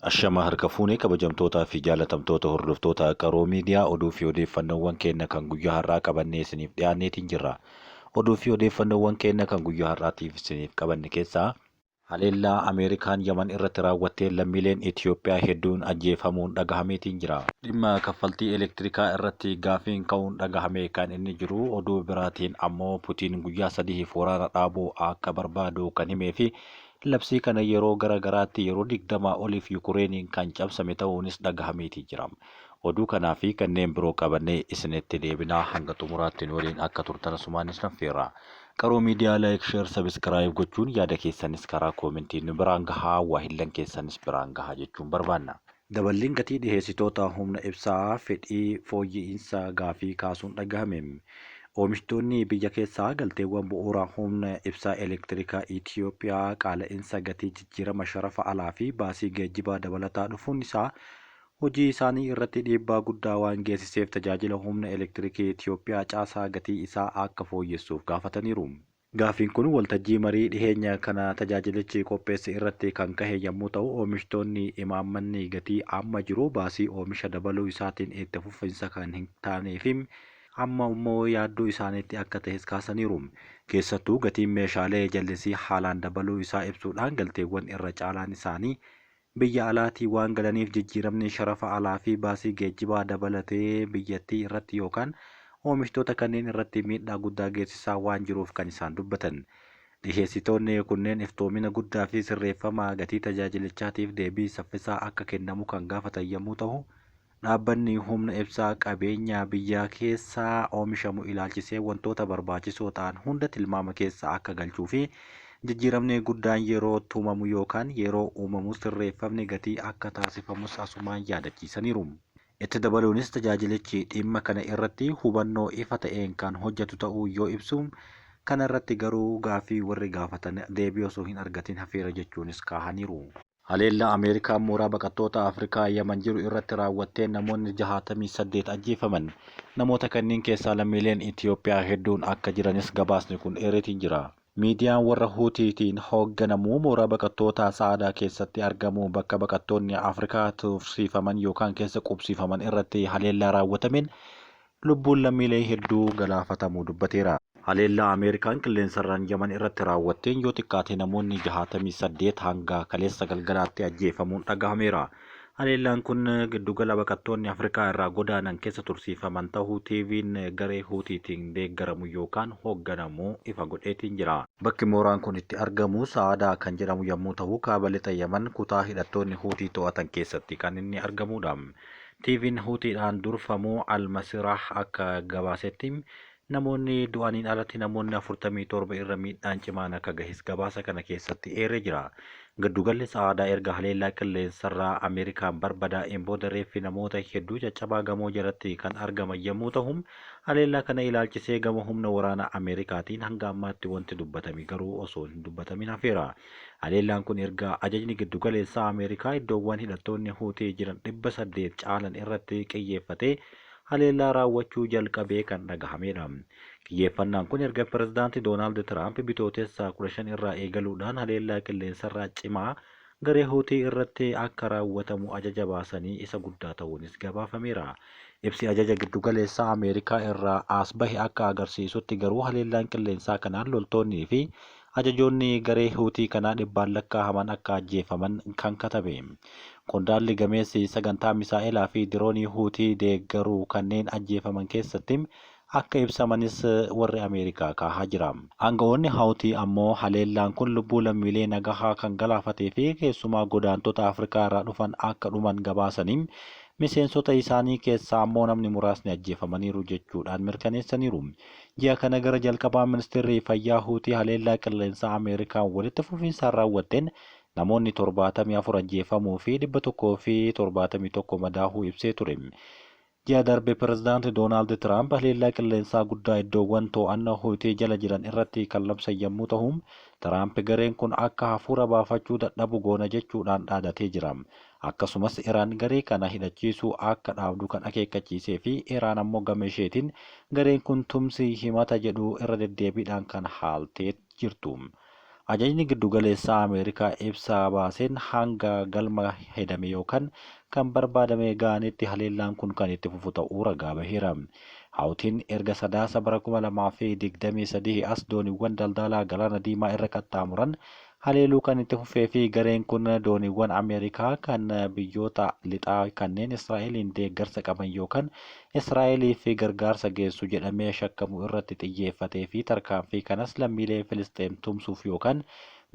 Ashama harka fuunee kabajamtootaa fi jaalatamtoota hordoftoota qaroo miidiyaa oduu fi odeeffannoowwan keenya kan guyyaa har'aa qabannee isiniif dhiyaanneetiin jirra. Oduu fi odeeffannoowwan keenya kan guyyaa har'aatiif isiniif qabanne keessaa haleellaa Ameerikaan Yaman irratti raawwattee lammiileen Itoophiyaa hedduun ajjeefamuun dhagahameetiin jira. Dhimma kaffaltii elektirikaa irratti gaafiin ka'uun dhagahame kan inni jiru. Oduu biraatiin ammoo Putiin guyyaa sadiif waraana dhaabuu akka barbaadu kan himee fi labsii kana yeroo garaagaraatti yeroo 20 oliif Yukureeniin kan cabsame ta'uunis dhagahameetii jira. Oduu kanaa fi kanneen biroo qabannee isinitti deebinaa hanga xumuraatti waliin akka turtan asumaanis affeerra. Qaroo miidiyaa laayik, sheer, sabiskiraayib gochuun yaada keessanis karaa koomentiin biraan gahaa, waahillan keessanis biraan gahaa jechuun barbaanna. Daballiin gatii dhiheessitoota humna ibsaa fedhii fooyya'insa gaafii kaasuun dhagahame. Oomishtoonni biyya keessaa galteewwan bu'uuraa humna ibsaa elektirikaa Itoophiyaa qaala'insa gatii jijjiirama sharafa alaa fi baasii geejjibaa dabalataa dhufuun isaa hojii isaanii irratti dhiibbaa guddaa waan geessiseef tajaajila humna elektirikii Itoophiyaa caasaa gatii isaa akka fooyyessuuf gaafataniiru. Gaafiin kun waltajjii marii dhiheenya kana tajaajilichi qopheesse irratti kan kahe yommuu ta'u, oomishtoonni imaammanni gatii amma jiru baasii oomisha dabaluu isaatiin itti fufiinsa kan hin taaneef amma immoo yaaddoo isaaniitti akka ta'es kaasaniiru. Keessattuu gatiin meeshaalee jallisii haalaan dabaluu isaa ibsuudhaan galteewwan irra caalaan isaanii biyya alaatii waan galaniif jijjiiramni sharafa alaa fi baasii geejjibaa dabalatee biyyattii irratti yookaan oomishtoota kanneen irratti miidhaa guddaa geessisaa waan jiruuf kan isaan dubbatan. Dhiheessitoonni kunneen iftoomina guddaa fi sirreeffama gatii tajaajilichaatiif deebii saffisaa akka kennamu kan gaafatan yommuu ta'u, dhaabbanni humna ibsaa qabeenya biyya keessaa oomishamu ilaalchisee wantoota barbaachisoo ta'an hunda tilmaama keessa akka galchuu fi jijjiiramni guddaan yeroo tuumamu yookaan yeroo uumamu sirreeffamni gatii akka taasifamus asumaan yaadachiisaniiru. Itti dabaluunis tajaajilichi dhimma kana irratti hubannoo ifa ta'een kan hojjetu ta'uu yoo ibsu, kana irratti garuu gaafii warri gaafatan deebii osoo hin argatin hafeera jechuunis kaahaniiru. Haleellaa Ameerikaan mooraa baqattoota Afrikaa Yaman jiru irratti raawwattee namoonni 68 ajjeefaman. Namoota kanneen keessaa lammiileen Itoophiyaa hedduun akka jiranis gabaasni kun eereetiin jira. Miidiyaan warra Huutiitiin hoogganamu mooraa baqattoota Sa'aadaa keessatti argamu bakka baqattoonni Afrikaa tursiifaman yookaan keessa qubsiifaman irratti haleellaa raawwatameen lubbuun lammiilee hedduu galaafatamuu dubbateera. Haleellaa Ameerikaan qilleensarraan Yaman irratti raawwatteen yoo xiqqaate namoonni 68 hanga kaleessa galgalaatti ajjeefamuun dhagahameera. Haleellaan kun giddugala baqattoonni Afrikaa irraa godaanan keessa tursiifaman ta'uu TV'n garee Huutiitiin deeggaramu yookaan hoogganamu ifa godheetiin jira. Bakki mooraan kun itti argamu Sa'aadaa kan jedhamu yommuu ta'u, kaaba lixa Yaman kutaa hidhattoonni Huutii to'atan keessatti kan inni argamudha. TV'n Huutiidhaan durfamu Al-Masirah akka gabaasetti namoonni du'aniin alatti namoonni 47 irra miidhaan cimaan akka gahes gabaasa kana keessatti eeree jira. Giddugalli Sa'aadaa erga haleellaa qilleensarraa Ameerikaan barbadaa'een booda reeffi namoota hedduu caccabaa gamoo jalatti kan argaman yommuu ta'u, haleellaa kana ilaalchisee gama humna waraanaa Ameerikaatiin hanga ammaatti wanti dubbatame garuu osoo hin dubbatamin hafeera. Haleellaan kun erga ajajni giddugaleessaa Ameerikaa iddoowwan hidhattoonni Huutii jiran 800 caalan irratti xiyyeeffatee haleellaa raawwachuu jalqabee kan dhagahamedha. Xiyyeeffannaan kun erga pirezidaantii Doonaald Tiraamp bitootessa 15 irraa eegaluudhaan haleellaa qilleensarraa cimaa garee Huutii irratti akka raawwatamu ajaja baasanii isa guddaa ta'uunis gabaafameera. Ibsi ajaja giddugaleessaa Ameerikaa irraa as bahe akka agarsiisutti garuu haleellaan qilleensaa kanaan loltoonnii fi ajajoonni garee Huutii kanaa dhibbaan lakkaa'aman akka ajjeefaman kan katabe. Qondaalli gameessi sagantaa misaa'elaa fi diroonii Huutii deeggaruu kanneen ajjeefaman keessatti akka ibsamanis warri Ameerikaa kaahaa jira. Aangawoonni Huutii ammoo haleellaan kun lubbuu lammiilee nagahaa kan galaafatee fi keessumaa godaantota Afrikaa irraa dhufan akka dhuman gabaasanii miseensota isaanii keessaa ammoo namni muraasni ajjeefamaniiru jechuudhaan mirkaneessaniiru. Ji'a kana gara jalqabaa ministeerri fayyaa Huutii haleellaa qilleensaa Ameerikaan walitti fufiinsaan raawwatteen namoonni 74 ajjeefamuu fi 171 madaahuu ibsee ture. Ji'a darbe pirezidaantii Doonaald Tiraamp haleellaa qilleensaa guddaa iddoowwan to'annaa Huutii jala jiran irratti kan labsan yommuu ta'u, Tiraamp gareen kun akka hafuura baafachuu dadhabu goona jechuudhaan dhaadatee jira. Akkasumas Iraan garee kana hidhachiisuu akka dhaabdu kan akeekkachiisee fi Iraan ammoo gama isheetiin gareen kun tumsi himata jedhu irra deddeebiidhaan kan haaltee jirtu. Ajajni giddugaleessaa Ameerikaa ibsa baaseen hanga galma hedame yookaan kan barbaadame ga'anitti haleellaan kun kan itti fufu ta'uu ragaa baheera. Hawtiin erga sadaasa bara 2023 as dooniiwwan daldalaa galaana diimaa irra qaxxaamuran haleeluu kan itti fufee fi gareen kun dooniiwwan Ameerikaa kan biyyoota lixaa kanneen Israa'eliin deeggarsa qaban yookaan Israa'eliif gargaarsa geessu jedhamee shakkamu irratti xiyyeeffatee fi tarkaanfii kanas lammiilee Filisxeem tumsuuf yookaan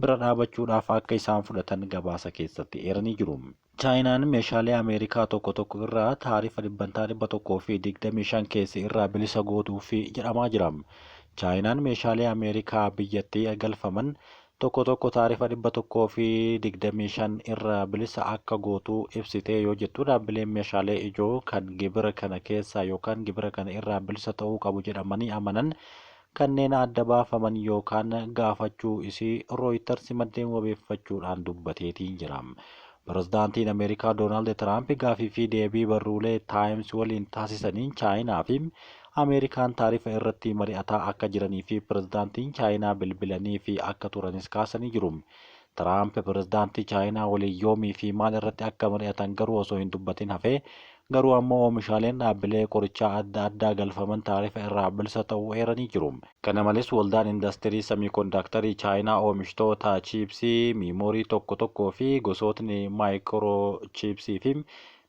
bira dhaabachuudhaaf akka isaan fudhatan gabaasa keessatti eeranii jiru. Chaayinaan meeshaalee Ameerikaa tokko tokko irraa taarifa dhibbantaa 125 keessa irraa bilisa gootuuf jedhamaa jira. Chaayinaan meeshaalee Ameerikaa biyyattii galfaman tokko tokko taarifa 125 irraa bilisa akka gootu ibsitee yoo jettu dhaabbileen meeshaalee ijoo kan gibira kana keessaa yookaan gibira kana irraa bilisa ta'uu qabu jedhamanii amanan kanneen adda baafaman yookaan gaafachuu isii Reuters maddeen wabeeffachuudhaan dubbateetiin jira. Pirezidaantiin Ameerikaa Doonaald Tiraamp gaafii fi deebii barruulee Taayims waliin taasisaniin Chaayinaa fi Ameerikaan taarifa irratti mari'ataa akka jiranii fi pirezidaantiin Chaayinaa bilbilanii fi akka turanis kaasanii jiru. Tiraamp pirezidaantii Chaayinaa waliin yoomii fi maal irratti akka mari'atan garuu osoo hin dubbatin hafee garuu ammoo oomishaaleen dhaabbilee qorichaa adda addaa galfaman taarifa irraa bilisa ta'uu eeranii jiru. Kana malees waldaan indastirii semikondaaktarii Chaayinaa oomishtoota chiipsii, miimoorii tokko fi gosootni maayikiroo chiipsii fi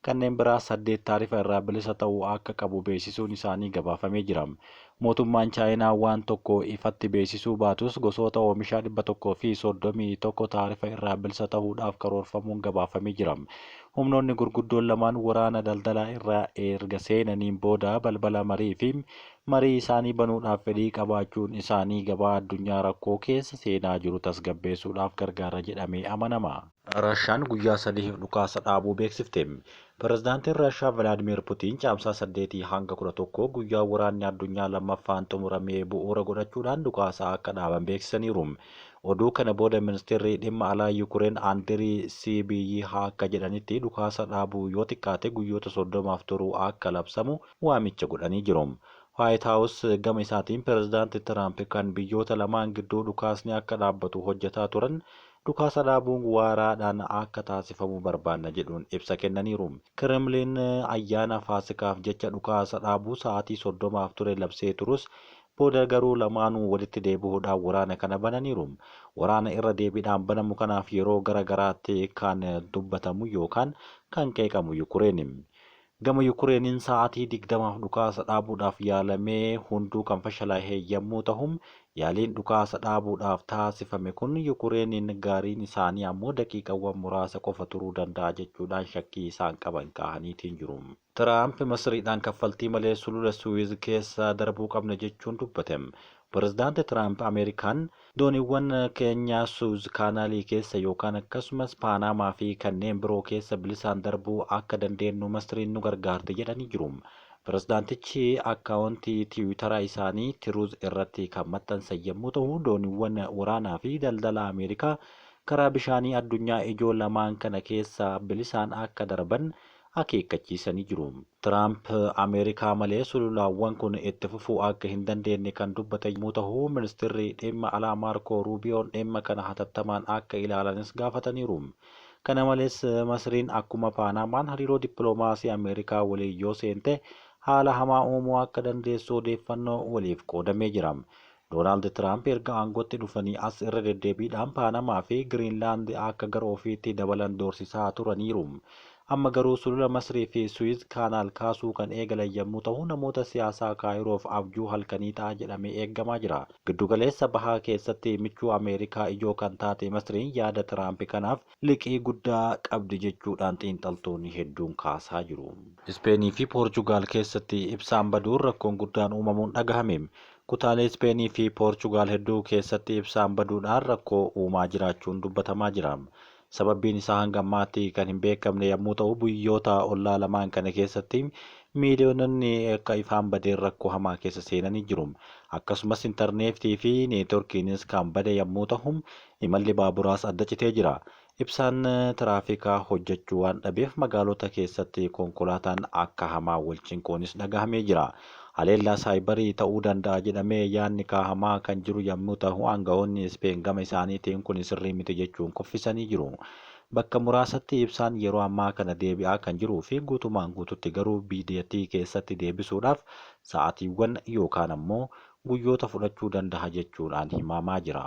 kanneen biraa 8 taarifa irraa bilisa ta'uu akka qabu beeksisuun isaanii gabaafamee jira. Mootummaan Chaayinaa waan tokko ifatti beeksisuu baatus gosoota oomishaa 131 taarifa irraa bilisa ta'uudhaaf karoorfamuun gabaafamee jira. Humnoonni gurguddoon lamaan waraana daldalaa irraa erga seenaniin booda balbala marii isaanii banuudhaaf fedhii qabaachuun isaanii gabaa addunyaa rakkoo keessa seenaa jiru tasgabbeessuudhaaf gargaara jedhamee amanama. Raashaan guyyaa 3 dhukaasa dhaabuu beeksifte. Pirezidaantiin Raashaa Vilaadimeer Puutiin caamsaa 8 hanga 11 guyyaa waraanni addunyaa lammaffaan xumuramee bu'uura godhachuudhaan dhukaasa akka dhaaban beeksisaniiru. Oduu kana booda ministeerri dhimma alaa Yukureen Andirii Siibiyyi akka jedhanitti dhukaasa dhaabuu yoo xiqqaate guyyoota 30 turuu akka labsamu waamicha godhanii jiru. White House gama isaatiin pirezidaantii Tiraamp kan biyyoota lamaan gidduu dhukaasni akka dhaabbatu hojjetaa turan dhukaasa dhaabuun waaraadhaan akka taasifamu barbaanna jedhuun ibsa kennaniiru. Kremlin ayyaana Faasikaaf jecha dhukaasa dhaabuu sa'aatii 30 ture labsee turus booda garuu lamaanuu walitti deebi'uudhaan waraana kana bananiiru. Waraana irra deebiidhaan banamu kanaaf yeroo garaagaraatti kan dubbatamu yookaan kan qeeqamu Yukureeni. Gama Yukureeniin sa'aatii 20 dhukaasa dhaabuudhaaf yaalamee hunduu kan fashalaa'e yommuu ta'u yaaliin dhukaasa dhaabuudhaaf taasifame kun Yukureeniin gaariin isaanii ammoo daqiiqawwan muraasa qofa turuu danda'a jechuudhaan shakkii isaan qaban kaa'aniitiin jiru. Tiraamp Masriidhaan kaffaltii malee sulula Suwiz keessa darbuu qabna jechuun dubbate. Pirezidaantii Tiraamp Ameerikaan dooniiwwan keenyaa Suuz kaanaalii keessa yookaan akkasumas Paanamaa fi kanneen biroo keessa bilisaan darbuu akka dandeenyu Masriin nu gargaarte jedhanii jiru. Pirezidaantichi akkaawuntii tiwiitaraa isaanii Tiruuz irratti kan maxxansan yommuu ta'u dooniiwwan waraanaa fi daldala Ameerikaa karaa bishaanii addunyaa ijoo lamaan kana keessa bilisaan akka darban akeekkachiisanii jiru. Tiraamp Ameerikaa malee sululaawwan kun itti fufuu akka hin dandeenye kan dubbatan yommuu ta'u ministeerri dhimma alaa Maarko Ruubiyoon dhimma kana hatattamaan akka ilaalanis gaafataniiru. Kana malees Masriin akkuma Paanamaan hariiroo dippiloomaasii Ameerikaa waliin yoo seente haala hamaa uumuu akka dandeessu odeeffannoo waliif qoodamee jira. Doonaald Tiraamp erga aangootti dhufanii as irra deddeebiidhaan Paanamaa fi Giriinlaand akka gara ofiitti dabalan doorsisaa turaniiru. Amma garuu sulula Masrii fi Suwiz kaanaal kaasuu kan eegalan yommuu ta'u namoota siyaasaa Kaayiroof abjuu halkanii ta'a jedhamee eeggamaa jira. Giddugaleessa bahaa keessatti michuu Ameerikaa ijoo kan taate Masriin yaada Tiraamp kanaaf liqii guddaa qabdi jechuudhaan xiinxaltoonni hedduun kaasaa jiru. Ispeenii fi Poorchugaal keessatti ibsaan baduun rakkoon guddaan uumamuun dhagahame. Kutaalee Ispeenii fi Poorchugaal hedduu keessatti ibsaan baduudhaan rakkoo uumaa jiraachuun dubbatamaa jira. Sababbiin isaa hanga ammaatti kan hin beekamne yommuu ta'u biyyoota ollaa lamaan kana keessatti miiliyoononni akka ifaan badeen rakkoo hamaa keessa seenanii jiru. Akkasumas intarneetii fi neetworkiinis kan bade yommuu ta'u imalli baaburaas adda citee jira. Ibsaan tiraafikaa hojjechuu waan dhabeef magaalota keessatti konkolaataan akka hamaa wal cinquunis dhagahamee jira. Haleellaa saayibarii ta'uu danda'a jedhamee yaadni kaahamaa kan jiru yommuu ta'u, aangawoonni Ispeen gama isaaniitiin kun sirrii miti jechuun kuffisanii jiru. Bakka muraasatti ibsaan yeroo ammaa kana deebi'aa kan jiruu fi guutumaan guututti garuu biyyattii keessatti deebisuudhaaf sa'aatiiwwan yookaan ammoo guyyoota fudhachuu danda'a jechuudhaan himamaa jira.